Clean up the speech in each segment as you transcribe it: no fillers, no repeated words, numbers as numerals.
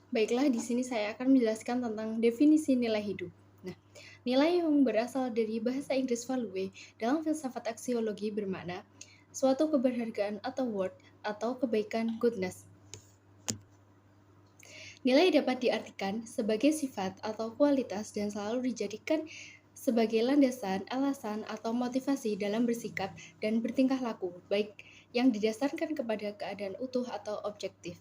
Baiklah, di sini saya akan menjelaskan tentang definisi nilai hidup. Nah, nilai yang berasal dari bahasa Inggris value dalam filsafat aksiologi bermakna suatu keberhargaan atau worth atau kebaikan goodness. Nilai dapat diartikan sebagai sifat atau kualitas dan selalu dijadikan sebagai landasan, alasan, atau motivasi dalam bersikap dan bertingkah laku, baik yang didasarkan kepada keadaan utuh atau objektif.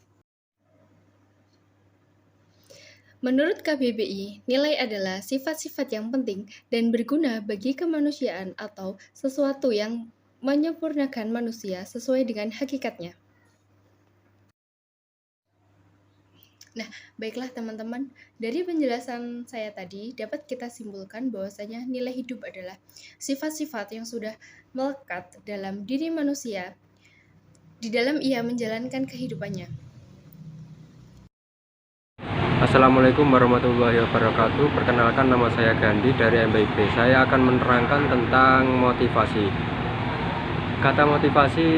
Menurut KBBI, nilai adalah sifat-sifat yang penting dan berguna bagi kemanusiaan atau sesuatu yang menyempurnakan manusia sesuai dengan hakikatnya. Nah, baiklah teman-teman, dari penjelasan saya tadi dapat kita simpulkan bahwasanya nilai hidup adalah sifat-sifat yang sudah melekat dalam diri manusia di dalam ia menjalankan kehidupannya. Assalamualaikum warahmatullahi wabarakatuh. Perkenalkan, nama saya Gandhi dari MBIP. Saya akan menerangkan tentang motivasi. Kata motivasi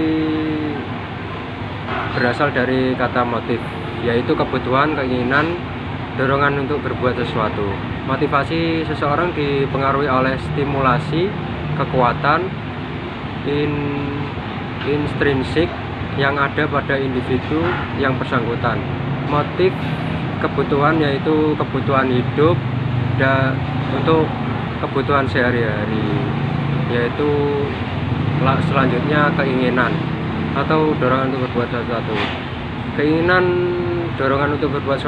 berasal dari kata motif, yaitu kebutuhan, keinginan, dorongan untuk berbuat sesuatu. Motivasi seseorang dipengaruhi oleh stimulasi, kekuatan, intrinsik yang ada pada individu yang bersangkutan. Motif kebutuhan yaitu kebutuhan hidup dan untuk kebutuhan sehari-hari, yaitu selanjutnya keinginan atau dorongan untuk berbuat sesuatu. Keinginan, dorongan untuk berbuat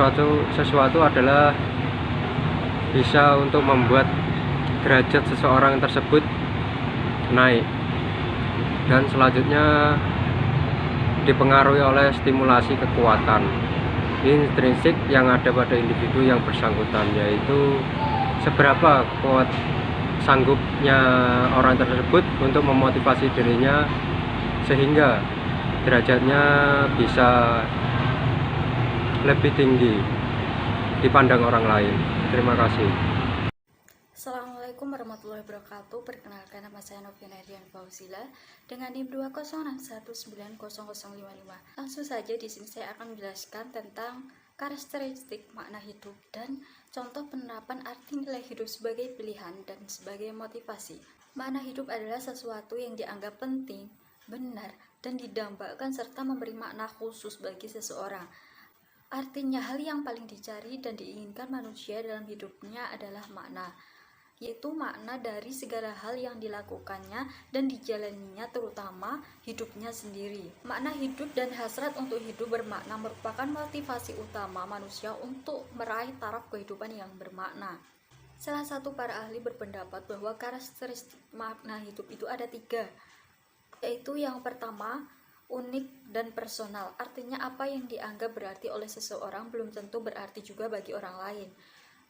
sesuatu adalah bisa untuk membuat derajat seseorang tersebut naik, dan selanjutnya dipengaruhi oleh stimulasi kekuatan intrinsik yang ada pada individu yang bersangkutan, yaitu seberapa kuat sanggupnya orang tersebut untuk memotivasi dirinya sehingga derajatnya bisa lebih tinggi dipandang orang lain. Terima kasih. Assalamualaikum warahmatullahi wabarakatuh. Perkenalkan, nama saya Novena Dian Fauzila dengan NIM 206190055. Langsung saja di sini saya akan menjelaskan tentang karakteristik makna hidup dan contoh penerapan arti nilai hidup sebagai pilihan dan sebagai motivasi. Makna hidup adalah sesuatu yang dianggap penting, benar, dan didambakan serta memberi makna khusus bagi seseorang. Artinya, hal yang paling dicari dan diinginkan manusia dalam hidupnya adalah makna, yaitu makna dari segala hal yang dilakukannya dan dijalaninya, terutama hidupnya sendiri. Makna hidup dan hasrat untuk hidup bermakna merupakan motivasi utama manusia untuk meraih taraf kehidupan yang bermakna. Salah satu para ahli berpendapat bahwa karakteristik makna hidup itu ada 3, yaitu yang pertama, unik dan personal. Artinya apa yang dianggap berarti oleh seseorang belum tentu berarti juga bagi orang lain.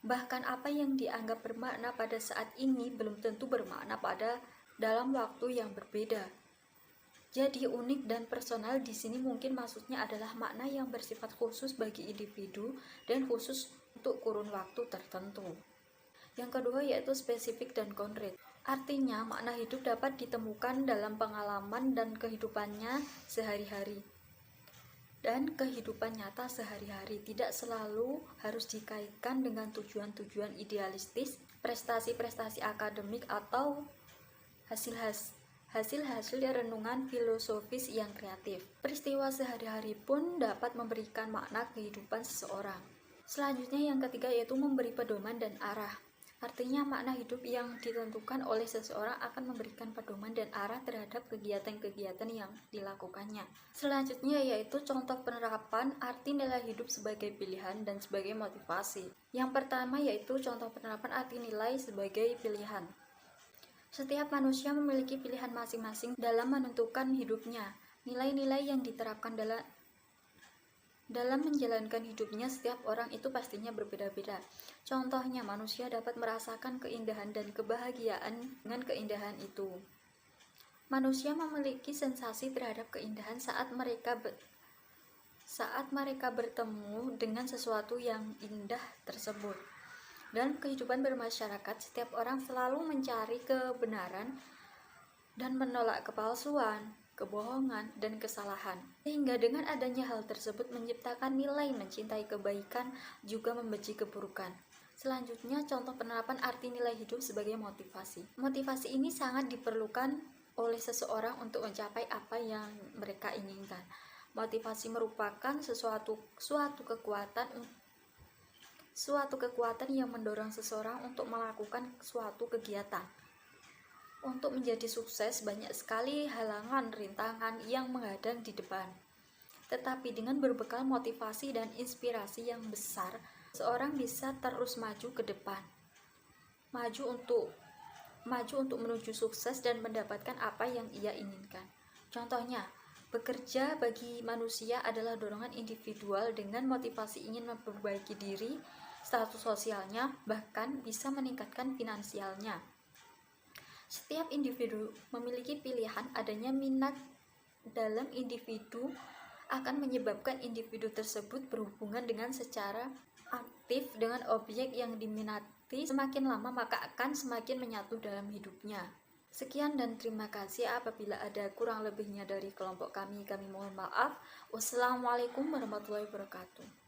Bahkan apa yang dianggap bermakna pada saat ini belum tentu bermakna pada dalam waktu yang berbeda. Jadi unik dan personal di sini mungkin maksudnya adalah makna yang bersifat khusus bagi individu dan khusus untuk kurun waktu tertentu. Yang kedua yaitu spesifik dan konkret. Artinya makna hidup dapat ditemukan dalam pengalaman dan kehidupannya sehari-hari. Dan kehidupan nyata sehari-hari tidak selalu harus dikaitkan dengan tujuan-tujuan idealistis, prestasi-prestasi akademik, atau hasil-hasil renungan filosofis yang kreatif. Peristiwa sehari-hari pun dapat memberikan makna kehidupan seseorang. Selanjutnya yang ketiga yaitu memberi pedoman dan arah. Artinya makna hidup yang ditentukan oleh seseorang akan memberikan pedoman dan arah terhadap kegiatan-kegiatan yang dilakukannya. Selanjutnya yaitu contoh penerapan arti nilai hidup sebagai pilihan dan sebagai motivasi. Yang pertama yaitu contoh penerapan arti nilai sebagai pilihan. Setiap manusia memiliki pilihan masing-masing dalam menentukan hidupnya. Nilai-nilai yang diterapkan dalam menjalankan hidupnya setiap orang itu pastinya berbeda-beda. Contohnya, manusia dapat merasakan keindahan dan kebahagiaan dengan keindahan itu. Manusia memiliki sensasi terhadap keindahan saat mereka bertemu dengan sesuatu yang indah tersebut. Dalam kehidupan bermasyarakat, setiap orang selalu mencari kebenaran dan menolak kepalsuan. kebohongan, dan kesalahan. Sehingga dengan adanya hal tersebut menciptakan nilai mencintai kebaikan, juga membenci keburukan. Selanjutnya, contoh penerapan arti nilai hidup sebagai motivasi. Motivasi ini sangat diperlukan oleh seseorang untuk mencapai apa yang mereka inginkan. Motivasi merupakan suatu kekuatan yang mendorong seseorang untuk melakukan suatu kegiatan. Untuk menjadi sukses, banyak sekali halangan, rintangan yang menghadang di depan. Tetapi dengan berbekal motivasi dan inspirasi yang besar, seorang bisa terus maju ke depan. Maju untuk menuju sukses dan mendapatkan apa yang ia inginkan. Contohnya, bekerja bagi manusia adalah dorongan individual dengan motivasi ingin memperbaiki diri, status sosialnya, bahkan bisa meningkatkan finansialnya. Setiap individu memiliki pilihan, adanya minat dalam individu akan menyebabkan individu tersebut berhubungan dengan secara aktif dengan objek yang diminati. Semakin lama maka akan semakin menyatu dalam hidupnya. Sekian dan terima kasih. Apabila ada kurang lebihnya dari kelompok kami mohon maaf. Wassalamualaikum warahmatullahi wabarakatuh.